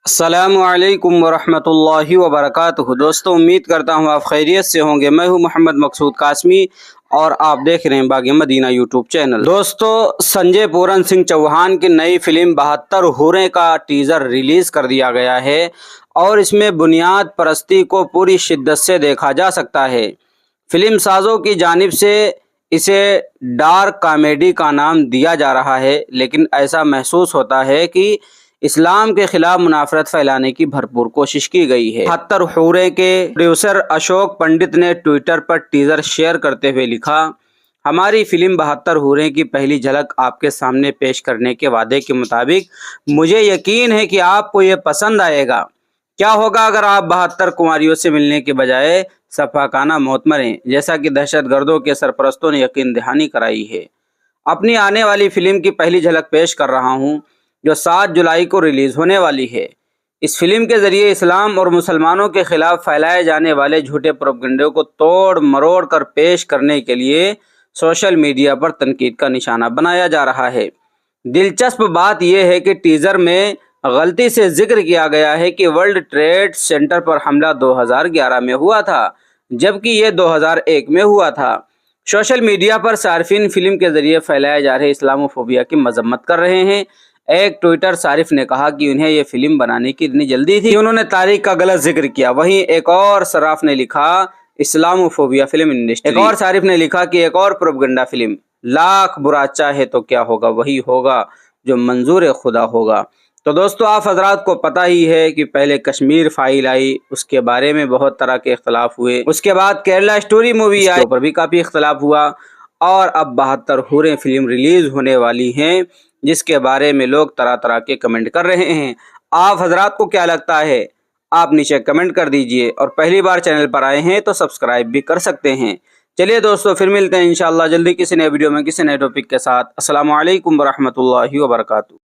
السلام علیکم ورحمۃ اللہ وبرکاتہ۔ دوستوں، امید کرتا ہوں آپ خیریت سے ہوں گے۔ میں ہوں محمد مقصود قاسمی اور آپ دیکھ رہے ہیں باغ مدینہ یوٹیوب چینل۔ دوستوں، سنجے پورن سنگھ چوہان کی نئی فلم 72 حوریں کا ٹیزر ریلیز کر دیا گیا ہے اور اس میں بنیاد پرستی کو پوری شدت سے دیکھا جا سکتا ہے۔ فلم سازوں کی جانب سے اسے ڈارک کامیڈی کا نام دیا جا رہا ہے، لیکن ایسا محسوس ہوتا ہے کہ اسلام کے خلاف منافرت پھیلانے کی بھرپور کوشش کی گئی ہے۔ 72 حوریں کے پروڈیوسر اشوک پنڈت نے ٹویٹر پر ٹیزر شیئر کرتے ہوئے لکھا، ہماری فلم 72 حوریں کی پہلی جھلک آپ کے سامنے پیش کرنے کے وعدے کے مطابق مجھے یقین ہے کہ آپ کو یہ پسند آئے گا۔ کیا ہوگا اگر آپ 72 کنواریوں سے ملنے کے بجائے سفاکانہ موت مریں، جیسا کہ دہشت گردوں کے سرپرستوں نے یقین دہانی کرائی ہے۔ اپنی آنے والی فلم کی پہلی جھلک پیش کر رہا ہوں جو 7 جولائی کو ریلیز ہونے والی ہے۔ اس فلم کے ذریعے اسلام اور مسلمانوں کے خلاف پھیلائے جانے والے جھوٹے پروپیگنڈے کو توڑ مروڑ کر پیش کرنے کے لیے سوشل میڈیا پر تنقید کا نشانہ بنایا جا رہا ہے۔ دلچسپ بات یہ ہے کہ ٹیزر میں غلطی سے ذکر کیا گیا ہے کہ ورلڈ ٹریڈ سینٹر پر حملہ 2011 میں ہوا تھا، جبکہ یہ 2001 میں ہوا تھا۔ سوشل میڈیا پر صارفین فلم کے ذریعے پھیلائے جا رہے اسلاموفوبیا کی مذمت کر رہے ہیں۔ ایک ٹویٹر صارف نے کہا کہ انہیں یہ فلم بنانے کی اتنی جلدی تھی کہ انہوں نے تاریخ کا غلط ذکر کیا۔ وہیں ایک اور صراف نے لکھا، اسلاموفوبیا فلم انڈسٹری۔ ایک اور صارف نے لکھا کہ ایک اور پروپیگنڈا فلم، لاکھ برا چاہے تو کیا ہوگا، وہی ہوگا جو منظور خدا ہوگا۔ تو دوستو، آپ حضرات کو پتہ ہی ہے کہ پہلے کشمیر فائل آئی، اس کے بارے میں بہت طرح کے اختلاف ہوئے، اس کے بعد کیرلا اسٹوری مووی آئی، اس کے اوپر بھی کافی اختلاف ہوا، اور اب 72 حوریں فلم ریلیز ہونے والی ہیں جس کے بارے میں لوگ طرح طرح کے کمنٹ کر رہے ہیں۔ آپ حضرات کو کیا لگتا ہے؟ آپ نیچے کمنٹ کر دیجئے، اور پہلی بار چینل پر آئے ہیں تو سبسکرائب بھی کر سکتے ہیں۔ چلیے دوستو، پھر ملتے ہیں انشاءاللہ جلدی کسی نئے ویڈیو میں کسی نئے ٹاپک کے ساتھ۔ السلام علیکم ورحمۃ اللہ وبرکاتہ۔